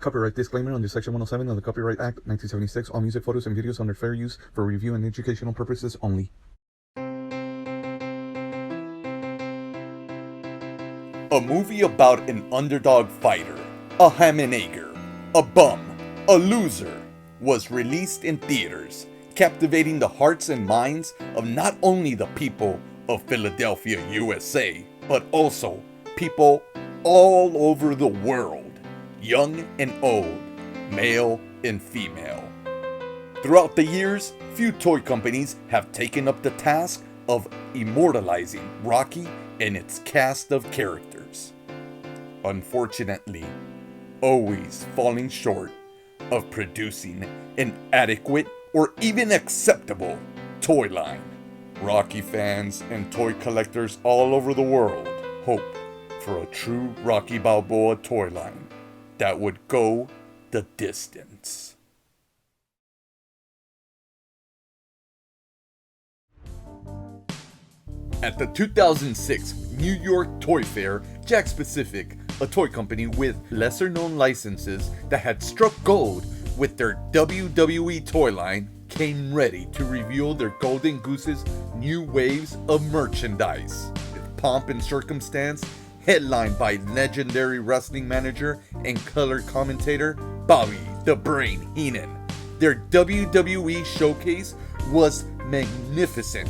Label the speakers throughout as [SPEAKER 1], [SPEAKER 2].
[SPEAKER 1] Copyright disclaimer under Section 107 of the Copyright Act 1976. All music, photos, and videos under fair use for review and educational purposes only.
[SPEAKER 2] A movie about an underdog fighter, a ham and egger, a bum, a loser, was released in theaters, captivating the hearts and minds of not only the people of Philadelphia, USA, but also people all over the world, young and old, male and female. Throughout the years, few toy companies have taken up the task of immortalizing Rocky and its cast of characters. Unfortunately, always falling short of producing an adequate or even acceptable toy line. Rocky fans and toy collectors all over the world hope for a true Rocky Balboa toy line that would go the distance. At the 2006 New York Toy Fair, Jakks Pacific, a toy company with lesser-known licenses that had struck gold with their WWE toy line, came ready to reveal their Golden Goose's new waves of merchandise. With pomp and circumstance, headlined by legendary wrestling manager and color commentator Bobby the Brain Heenan. Their WWE showcase was magnificent,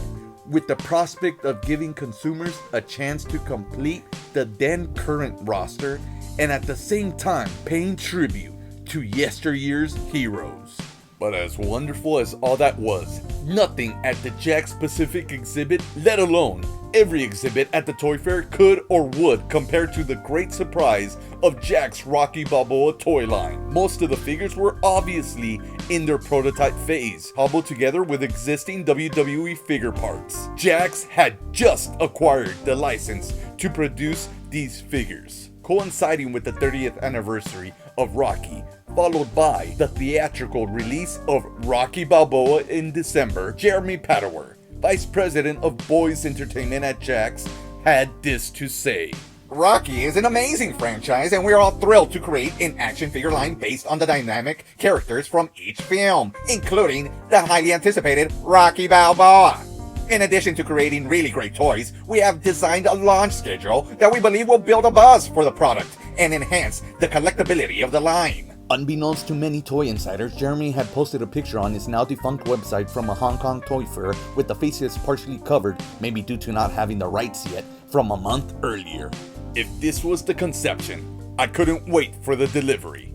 [SPEAKER 2] with the prospect of giving consumers a chance to complete the then current roster and at the same time paying tribute to yesteryear's heroes. But as wonderful as all that was, nothing at the Jakks Pacific exhibit, let alone every exhibit at the Toy Fair, could or would compare to the great surprise of Jakks' Rocky Balboa toy line. Most of the figures were obviously in their prototype phase, hobbled together with existing WWE figure parts. Jakks had just acquired the license to produce these figures, coinciding with the 30th anniversary of Rocky, followed by the theatrical release of Rocky Balboa in December. Jeremy Padower, Vice President of Boys Entertainment at Jakks, had this to say.
[SPEAKER 3] Rocky is an amazing franchise, and we're all thrilled to create an action figure line based on the dynamic characters from each film, including the highly anticipated Rocky Balboa. In addition to creating really great toys, we have designed a launch schedule that we believe will build a buzz for the product and enhance the collectability of the line.
[SPEAKER 4] Unbeknownst to many toy insiders, Jeremy had posted a picture on his now defunct website from a Hong Kong toy fair with the faces partially covered, maybe due to not having the rights yet, from a month earlier.
[SPEAKER 2] If this was the conception, I couldn't wait for the delivery.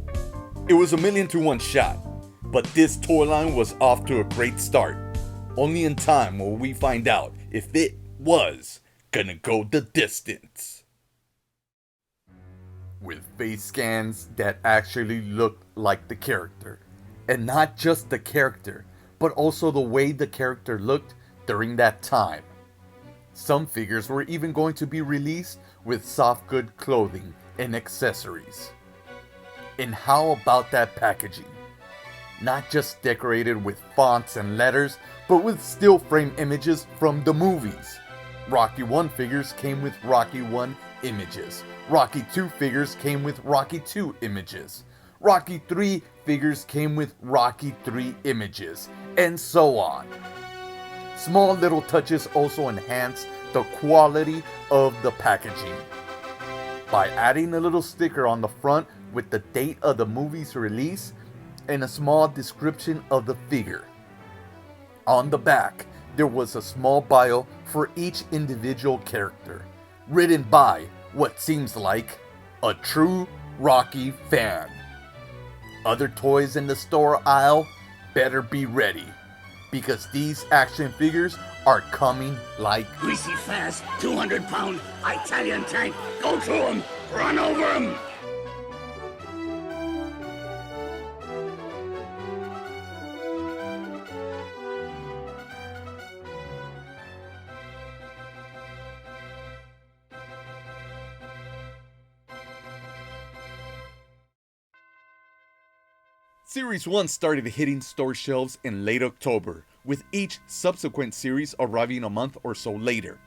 [SPEAKER 2] It was a 1,000,000-to-1 shot, but this toy line was off to a great start. Only in time will we find out if it was gonna go the distance. With face scans that actually looked like the character. And not just the character, but also the way the character looked during that time. Some figures were even going to be released with soft good clothing and accessories. And how about that packaging? Not just decorated with fonts and letters, but with still frame images from the movies. Rocky 1 figures came with Rocky 1 images. Rocky 2 figures came with Rocky 2 images. Rocky 3 figures came with Rocky 3 images, and so on. Small little touches also enhance the quality of the packaging. By adding a little sticker on the front with the date of the movie's release and a small description of the figure. On the back, there was a small bio for each individual character, written by what seems like a true Rocky fan. Other toys in the store aisle better be ready, because these action figures are coming like
[SPEAKER 5] greasy fast, 200-pound Italian tank. Go to him! Run over him!
[SPEAKER 2] Series 1 started hitting store shelves in late October, with each subsequent series arriving a month or so later.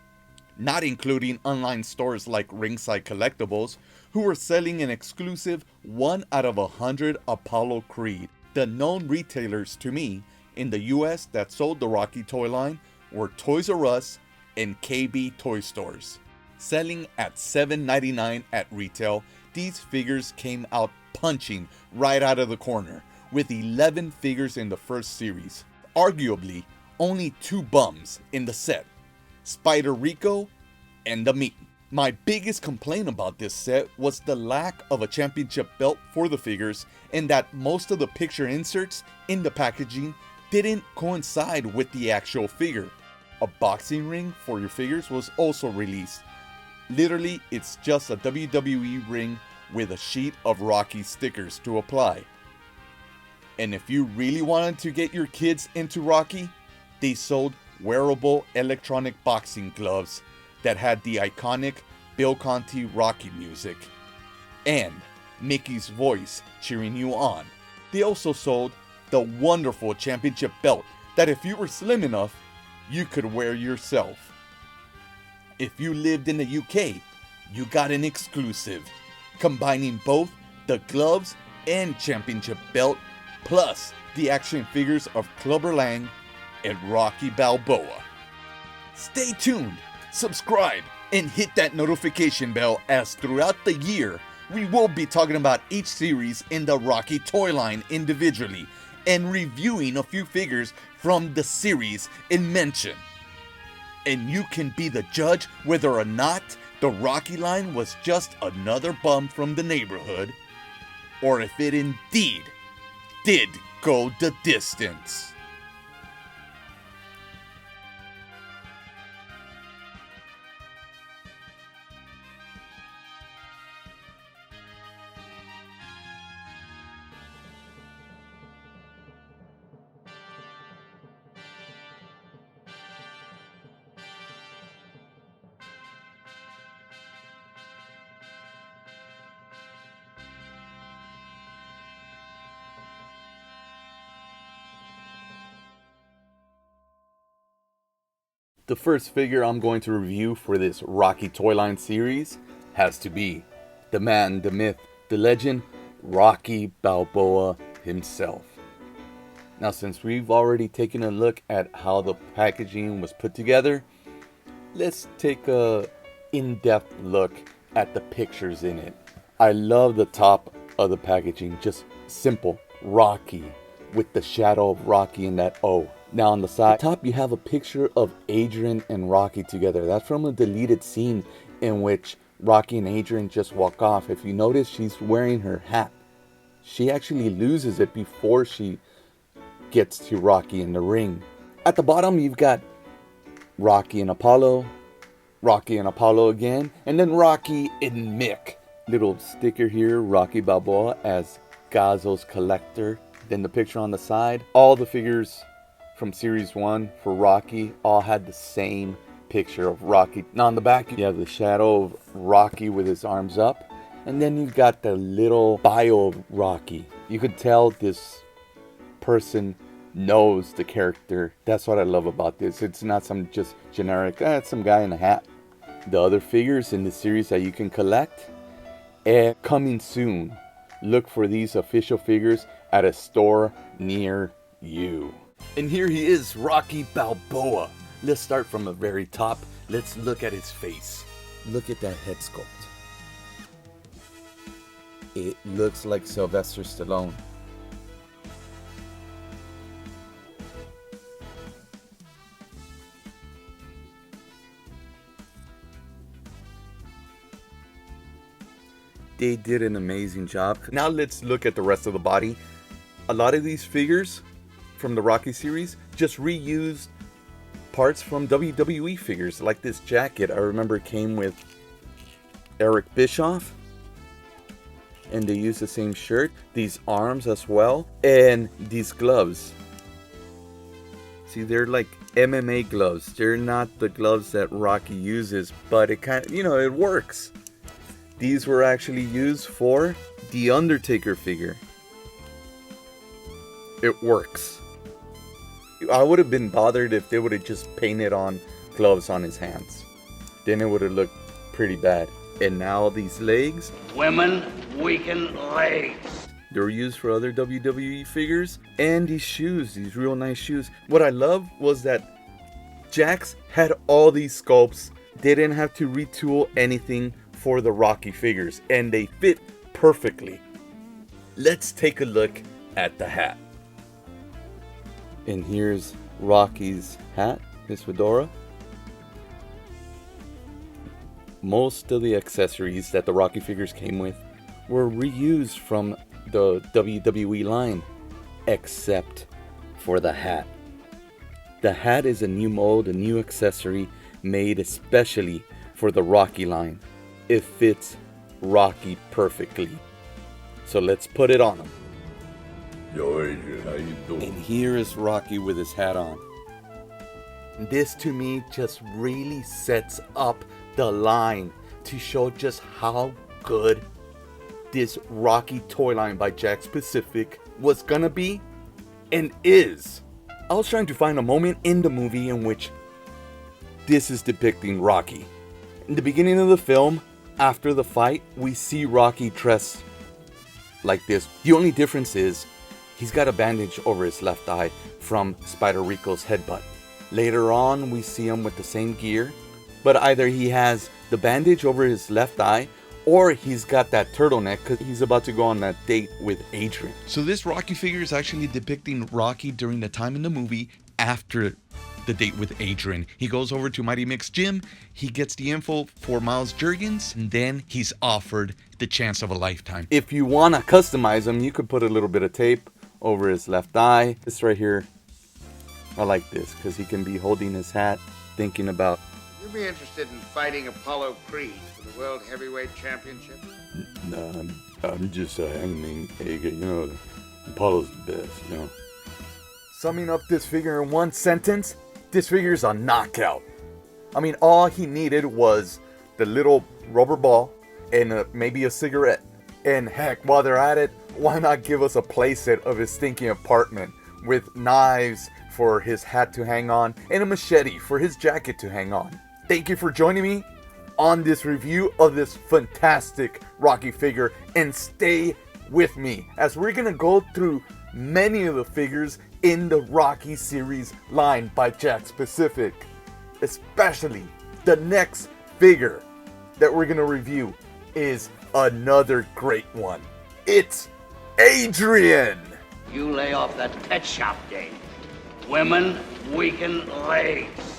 [SPEAKER 2] not including online stores like Ringside Collectibles, who were selling an exclusive 1 out of 100 Apollo Creed. The known retailers to me in the US that sold the Rocky toy line were Toys R Us and KB toy stores. Selling at $7.99 at retail, these figures came out punching right out of the corner, with 11 figures in the first series. Arguably, only 2 bums in the set, Spider Rico and the Meat. My biggest complaint about this set was the lack of a championship belt for the figures, and that most of the picture inserts in the packaging didn't coincide with the actual figure. A boxing ring for your figures was also released. Literally, it's just a WWE ring with a sheet of Rocky stickers to apply. And if you really wanted to get your kids into Rocky, they sold wearable electronic boxing gloves that had the iconic Bill Conti Rocky music and Mickey's voice cheering you on. They also sold the wonderful championship belt that if you were slim enough, you could wear yourself. If you lived in the UK, you got an exclusive, combining both the gloves and championship belt, plus the action figures of Clubber Lang and Rocky Balboa. Stay tuned, subscribe, and hit that notification bell, as throughout the year, we will be talking about each series in the Rocky toy line individually, and reviewing a few figures from the series in mention. And you can be the judge whether or not the Rocky line was just another bum from the neighborhood, or if it indeed did go the distance.
[SPEAKER 4] The first figure I'm going to review for this Rocky toy line series has to be the man, the myth, the legend, Rocky Balboa himself. Now, since we've already taken a look at how the packaging was put together, let's take a in-depth look at the pictures in it. I love the top of the packaging, just simple, Rocky, with the shadow of Rocky in that O. Now on the side top, you have a picture of Adrian and Rocky together. That's from a deleted scene in which Rocky and Adrian just walk off. If you notice, she's wearing her hat. She actually loses it before she gets to Rocky in the ring. At the bottom, you've got Rocky and Apollo, Rocky and Apollo again, and then Rocky and Mick. Little sticker here, Rocky Balboa as Gazzo's collector. Then the picture on the side, all the figures from series 1 for Rocky all had the same picture of Rocky. Now on the back, you have the shadow of Rocky with his arms up, and then you've got the little bio of Rocky. You could tell this person knows the character. That's what I love about this. It's not some just generic, it's some guy in a hat. The other figures in the series that you can collect, and coming soon. Look for these official figures at a store near you. And here he is, Rocky Balboa. Let's start from the very top. Let's look at his face. Look at that head sculpt. It looks like Sylvester Stallone. They did an amazing job. Now let's look at the rest of the body. A lot of these figures from the Rocky series just reused parts from WWE figures, like this jacket. I remember it came with Eric Bischoff, and they used the same shirt, these arms as well, and these gloves. See, they're like MMA gloves. They're not the gloves that Rocky uses, but it kind of, it works. These were actually used for the Undertaker figure. It works. I would have been bothered if they would have just painted on gloves on his hands. then it would have looked pretty bad. And now these legs,
[SPEAKER 5] Women weaken legs.
[SPEAKER 4] they're used for other WWE figures. And these shoes, these real nice shoes. What I love was that Jakks had all these sculpts. They didn't have to retool anything for the Rocky figures, and they fit perfectly. Let's take a look at the hat. And here's Rocky's hat, his fedora. Most of the accessories that the Rocky figures came with were reused from the WWE line, except for the hat. The hat is a new mold, a new accessory made especially for the Rocky line. It fits Rocky perfectly. So let's put it on him.
[SPEAKER 6] Yo, Adrian, how you doing?
[SPEAKER 4] And here is Rocky with his hat on. This to me just really sets up the line to show just how good this Rocky toy line by Jakks Pacific was gonna be and is. I was trying to find a moment in the movie in which this is depicting Rocky. In the beginning of the film, after the fight, we see Rocky dressed like this. The only difference is he's got a bandage over his left eye from Spider Rico's headbutt. Later on, we see him with the same gear, but either he has the bandage over his left eye or he's got that turtleneck because he's about to go on that date with Adrian.
[SPEAKER 7] So this Rocky figure is actually depicting Rocky during the time in the movie after the date with Adrian. He goes over to Mighty Mick's gym, he gets the info for Miles Juergens, and then he's offered the chance of a lifetime.
[SPEAKER 4] If you want to customize him, you could put a little bit of tape over his left eye. This right here, I like this because he can be holding his hat, thinking about,
[SPEAKER 8] You'd be interested in fighting Apollo Creed for the World Heavyweight Championship?
[SPEAKER 6] Nah, I'm just a hangman, you know, Apollo's the best, you know.
[SPEAKER 4] summing up this figure in one sentence, this figure's a knockout. I mean, all he needed was the little rubber ball and maybe a cigarette. And heck, while they're at it, why not give us a playset of his stinking apartment with knives for his hat to hang on and a machete for his jacket to hang on. Thank you for joining me on this review of this fantastic Rocky figure, and stay with me as we're gonna go through many of the figures in the Rocky series line by Jakks Pacific. Especially the next figure that we're gonna review is another great one. It's Adrian!
[SPEAKER 5] You lay off that pet shop game. Women weaken legs.